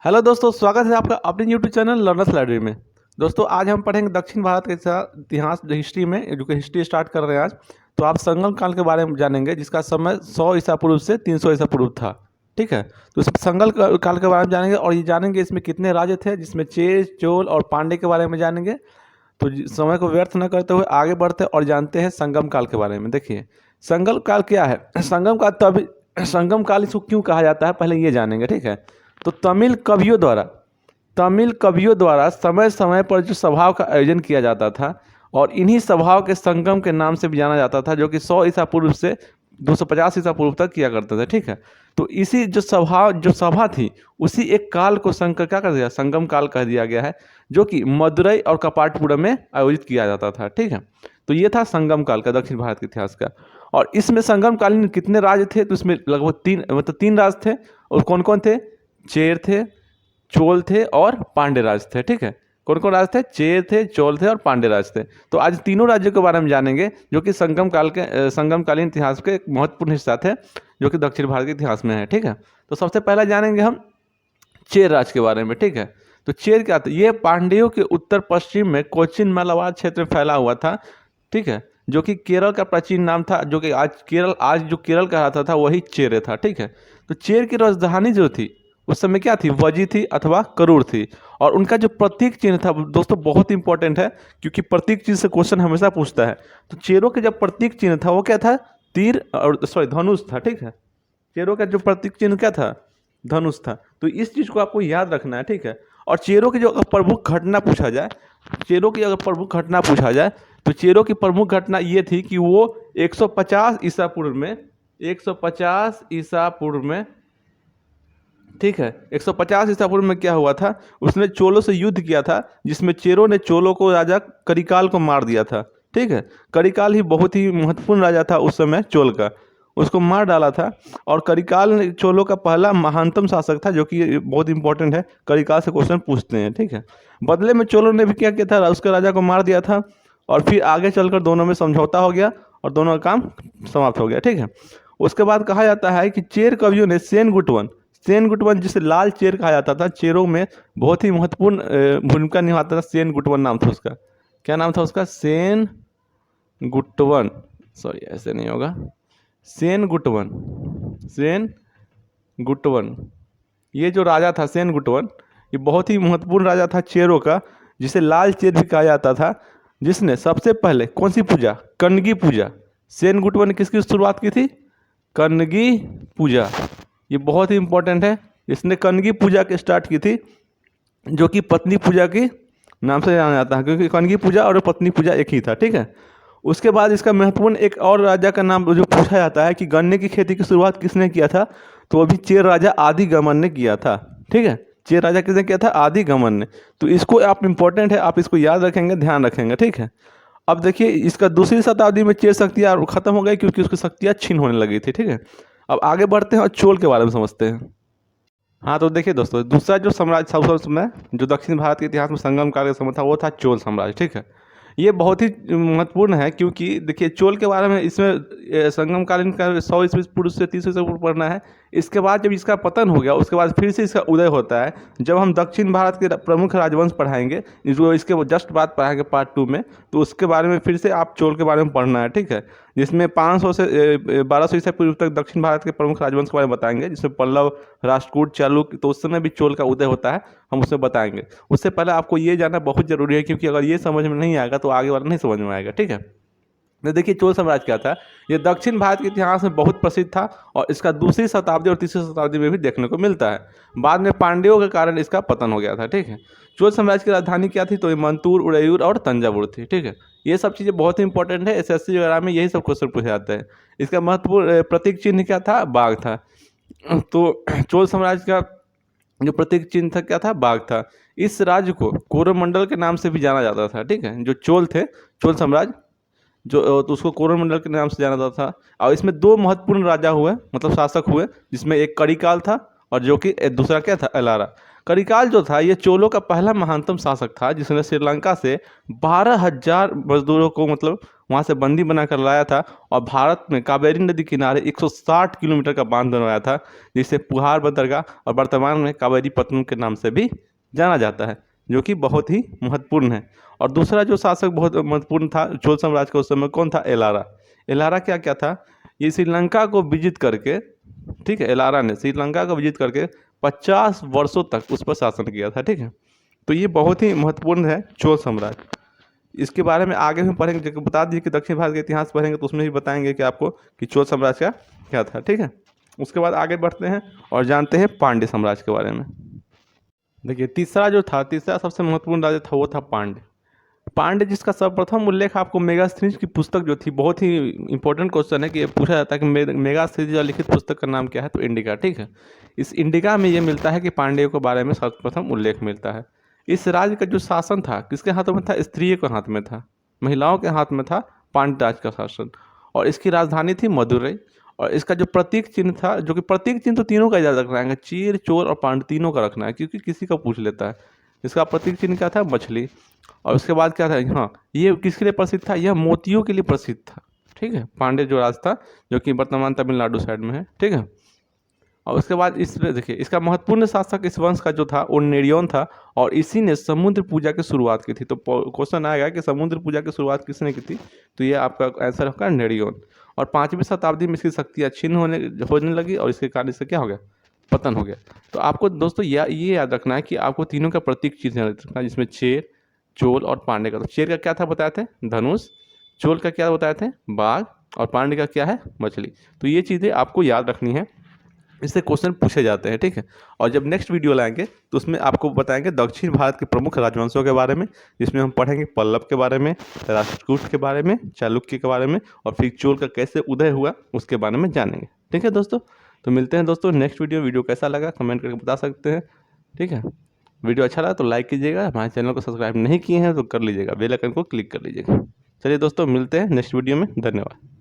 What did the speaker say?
Hello दोस्तों, स्वागत है आपका अपने यूट्यूब चैनल लर्नर्स लाइब्रेरी में। दोस्तों आज हम पढ़ेंगे दक्षिण भारत के इतिहास हिस्ट्री में, जो कि हिस्ट्री स्टार्ट कर रहे हैं आज। तो आप संगम काल के बारे में जानेंगे, जिसका समय 100 ईसा पूर्व से 300 ईसा पूर्व था। ठीक है, तो इस काल के बारे में जानेंगे और ये जानेंगे इसमें कितने राज्य थे, जिसमें चेर, चोल और पांडे के बारे में जानेंगे। तो समय को व्यर्थ न करते हुए आगे बढ़ते और जानते हैं संगम काल के बारे में। देखिए, संगम काल क्या है। संगम काल इसको क्यों कहा जाता है, पहले ये जानेंगे। ठीक है, तो तमिल कवियों द्वारा समय समय पर जो सभाओं का आयोजन किया जाता था, और इन्हीं सभाओं के संगम के नाम से भी जाना जाता था, जो कि 100 ईसा पूर्व से 250 ईसा पूर्व तक किया करते थे। ठीक है, तो इसी जो सभा थी, उसी एक काल को क्या कर दिया, संगम काल कह दिया गया है, जो कि मदुरई और कपाटपुरम में आयोजित किया जाता था। ठीक है, तो ये था संगम काल का, दक्षिण भारत के इतिहास का। और इसमें संगम कालीन कितने राज्य थे, तो इसमें लगभग तीन राज्य थे। और कौन कौन थे? चेर थे, चोल थे और पांडे राज थे। ठीक है, कौन कौन राज थे? चेर थे, चोल थे और पांडे राज थे। तो आज तीनों राज्यों के बारे में जानेंगे, जो कि संगम कालीन इतिहास के एक महत्वपूर्ण हिस्सा थे, जो कि दक्षिण भारत के इतिहास में है। ठीक है, तो सबसे पहले जानेंगे हम चेर राज के बारे में। ठीक है, तो चेर क्या था? ये पांड्यों के उत्तर पश्चिम में कोचिन मालाबार क्षेत्र में फैला हुआ था। ठीक है, जो कि केरल का प्राचीन नाम था, जो कि आज जो केरल कहलाता था वही चेर था। ठीक है, तो चेर की राजधानी जो थी उस समय क्या थी? वजी थी अथवा करूर थी। और उनका जो प्रतीक चिन्ह था दोस्तों, बहुत इंपॉर्टेंट है, क्योंकि प्रतीक चिन्ह से क्वेश्चन हमेशा पूछता है। तो चेरों का जब प्रतीक चिन्ह था वो क्या था? तीर और धनुष था। ठीक है, चेरों का जो प्रतीक चिन्ह क्या था? धनुष था। तो इस चीज़ को आपको याद रखना है। ठीक है, और चेरों की जो अगर प्रमुख घटना पूछा जाए, तो चेरों की प्रमुख घटना ये थी कि वो 150 ईसा पूर्व में 150 ईसा पूर्व में ठीक है, 150 ईसा पूर्व में क्या हुआ था? उसने चोलों से युद्ध किया था, जिसमें चेरों ने चोलों को राजा करिकाल को मार दिया था। ठीक है, करिकाल ही बहुत ही महत्वपूर्ण राजा था उस समय चोल का, उसको मार डाला था। और करिकाल चोलों का पहला महानतम शासक था, जो कि बहुत इंपॉर्टेंट है, करिकाल से क्वेश्चन पूछते हैं। ठीक है, बदले में चोलों ने भी क्या किया था? उसके राजा को मार दिया था, और फिर आगे चलकर दोनों में समझौता हो गया और दोनों का काम समाप्त हो गया। ठीक है, उसके बाद कहा जाता है कि चेर कवियों ने सेन गुटवन जिसे लाल चेर कहा जाता था, चेरों में बहुत ही महत्वपूर्ण भूमिका निभाता था। सेन गुटवन नाम था उसका। क्या नाम था उसका? सेन गुटवन। सॉरी, ऐसे नहीं होगा। सेन गुटवन ये जो राजा था सेन गुटवन, ये बहुत ही महत्वपूर्ण राजा था चेरों का, जिसे लाल चेर भी कहा जाता था, जिसने सबसे पहले कौन सी पूजा? कनगी पूजा। सेन गुटवन ने किसकी शुरुआत की थी? कनगी पूजा। ये बहुत ही इंपॉर्टेंट है। इसने कनगी पूजा के स्टार्ट की थी, जो कि पत्नी पूजा के नाम से जाना जाता है, क्योंकि कनगी पूजा और पत्नी पूजा एक ही था। ठीक है, उसके बाद इसका महत्वपूर्ण एक और राजा का नाम जो पूछा जाता है कि गन्ने की खेती की शुरुआत किसने किया था, तो अभी चेर राजा आदिगमन ने किया था। ठीक है, चेर राजा किसने किया था? आदिगमन ने। तो इसको आप इंपॉर्टेंट है, आप इसको याद रखेंगे, ध्यान रखेंगे। ठीक है, अब देखिए, इसका दूसरी शताब्दी में चेर शक्तियाँ खत्म हो गई, क्योंकि उसकी शक्तियाँ छीन होने लगी थी। ठीक है, अब आगे बढ़ते हैं और चोल के बारे में समझते हैं। हाँ, तो देखिए दोस्तों, दूसरा जो साम्राज्य था उस समय, जो दक्षिण भारत के इतिहास में संगम काल का समय था, वो था चोल साम्राज्य। ठीक है, ये बहुत ही महत्वपूर्ण है, क्योंकि देखिए चोल के बारे में इसमें संगम कालीन का 100 ईस्वी पूर्व से 30 ईस्वी पूर्व पढ़ना है। इसके बाद जब इसका पतन हो गया, उसके बाद फिर से इसका उदय होता है, जब हम दक्षिण भारत के प्रमुख राजवंश पढ़ाएंगे, जो इसके जस्ट बाद पढ़ाएंगे पार्ट 2 में, तो उसके बारे में फिर से आप चोल के बारे में पढ़ना है। ठीक है, जिसमें 500 से 1200 ईसा पूर्व तक दक्षिण भारत के प्रमुख राजवंश के बारे में बताएंगे, जिसमें पल्लव, राष्ट्रकूट, चालुक्य, तो उस समय भी चोल का उदय होता है, हम उसमें बताएंगे। उससे पहले आपको ये जानना बहुत जरूरी है, क्योंकि अगर ये समझ में नहीं आएगा तो आगे वाला नहीं समझ में आएगा। ठीक है, तो देखिए चोल साम्राज्य क्या था। ये दक्षिण भारत के इतिहास में बहुत प्रसिद्ध था, और इसका दूसरी शताब्दी और तीसरी शताब्दी में भी देखने को मिलता है। बाद में पांड्यों के कारण इसका पतन हो गया था। ठीक है, चोल साम्राज्य की राजधानी क्या थी? तो ये मंतूर, उड़यूर और तंजावुर थी। ठीक है, ये सब चीज़ें बहुत ही इंपॉर्टेंट है, एसएससी वगैरह में यही सब क्वेश्चन पूछे जाते हैं। इसका महत्वपूर्ण प्रतीक चिन्ह क्या था? बाघ था। तो चोल साम्राज्य का जो प्रतीक चिन्ह था क्या था? बाघ था। इस राज्य को कोरोमंडल के नाम से भी जाना जाता था। ठीक है, जो चोल थे, चोल साम्राज्य जो, तो उसको कोरोमंडल के नाम से जाना जाता था। और इसमें दो महत्वपूर्ण राजा हुए, मतलब शासक हुए, जिसमें एक करिकाल था और जो कि दूसरा क्या था? एलारा। करिकाल जो था, ये चोलों का पहला महानतम शासक था, जिसने श्रीलंका से 12,000 मजदूरों को, मतलब वहाँ से बंदी बनाकर लाया था और भारत में कावेरी नदी किनारे 160 किलोमीटर का बांध बनवाया था, जिसे पुहार बंदरगाह और वर्तमान में कावेरी पत्तनम के नाम से भी जाना जाता है, जो कि बहुत ही महत्वपूर्ण है। और दूसरा जो शासक बहुत महत्वपूर्ण था चोल साम्राज्य का उस समय, कौन था? एलारा। एलारा क्या क्या था? ये श्रीलंका को विजित करके, ठीक है, एलारा ने श्रीलंका को विजित करके 50 वर्षों तक उस पर शासन किया था, ठीक है। तो ये बहुत ही महत्वपूर्ण है चोल साम्राज्य। इसके बारे में आगे भी पढ़ेंगे, जो बता दिए कि दक्षिण भारत का इतिहास पढ़ेंगे तो उसमें भी बताएंगे कि आपको कि चोल साम्राज्य का क्या था, ठीक है। उसके बाद आगे बढ़ते हैं और जानते हैं पांड्य साम्राज्य के बारे में। देखिए तीसरा सबसे महत्वपूर्ण राजा था वो था पांड्य। पांड्य जिसका सर्वप्रथम उल्लेख आपको मेगास्थनीज की पुस्तक जो थी, बहुत ही इंपॉर्टेंट क्वेश्चन है कि ये पूछा जाता है कि मेगास्थनीज जो लिखित पुस्तक का नाम क्या है, तो इंडिका, ठीक है। इस इंडिका में ये मिलता है कि पांड्यों के बारे में सर्वप्रथम उल्लेख मिलता है। इस राज्य का जो शासन था किसके हाथों में था? स्त्रियों के हाथ में था, महिलाओं के हाथ में था पांड्य राज का शासन। और इसकी राजधानी थी मदुरई। और इसका जो प्रतीक चिन्ह था, जो कि प्रतीक चिन्ह तो तीनों का याद रखना है, चीर, चोर और पांड्य तीनों का रखना है, क्योंकि किसी का पूछ लेता है। इसका प्रतीक चिन्ह क्या था? मछली। और उसके बाद क्या था? हाँ, ये किसके लिए प्रसिद्ध था? यह मोतियों के लिए प्रसिद्ध था, ठीक है। पांड्य जो राज था, जो कि वर्तमान तमिलनाडु साइड में है, ठीक है। और उसके बाद इसमें देखिए, इसका महत्वपूर्ण शासक इस वंश का जो था वो नेरियन था, और इसी ने समुद्र पूजा की शुरुआत की थी। तो क्वेश्चन आएगा कि समुद्र पूजा की शुरुआत किसने की थी, तो ये आपका आंसर होगा नेरियन। और 5वीं शताब्दी में इसकी शक्तियाँ क्षीण होने लगी, और इसके कारण इससे क्या हो गया? पतन हो गया। तो आपको दोस्तों ये याद रखना है कि आपको तीनों का प्रतीक चीज़ याद रखना है, जिसमें चेर, चोल और पांडे का। तो चेर का क्या था बताए थे? धनुष। चोल का क्या बताए थे? बाघ। और पांडे का क्या है? मछली। तो ये चीज़ें आपको याद रखनी है, इससे क्वेश्चन पूछे जाते हैं, ठीक है। और जब नेक्स्ट वीडियो लाएंगे तो उसमें आपको बताएंगे दक्षिण भारत के प्रमुख राजवंशों के बारे में, जिसमें हम पढ़ेंगे पल्लव के बारे में, राष्ट्रकूट के बारे में, चालुक्य के बारे में, और फिर चोल का कैसे उदय हुआ उसके बारे में जानेंगे, ठीक है दोस्तों। तो मिलते हैं दोस्तों नेक्स्ट वीडियो कैसा लगा कमेंट करके बता सकते हैं, ठीक है। वीडियो अच्छा लगा तो लाइक कीजिएगा, हमारे चैनल को सब्सक्राइब नहीं किए हैं तो कर लीजिएगा, बेल आइकन को क्लिक कर लीजिएगा। चलिए दोस्तों मिलते हैं नेक्स्ट वीडियो में, धन्यवाद।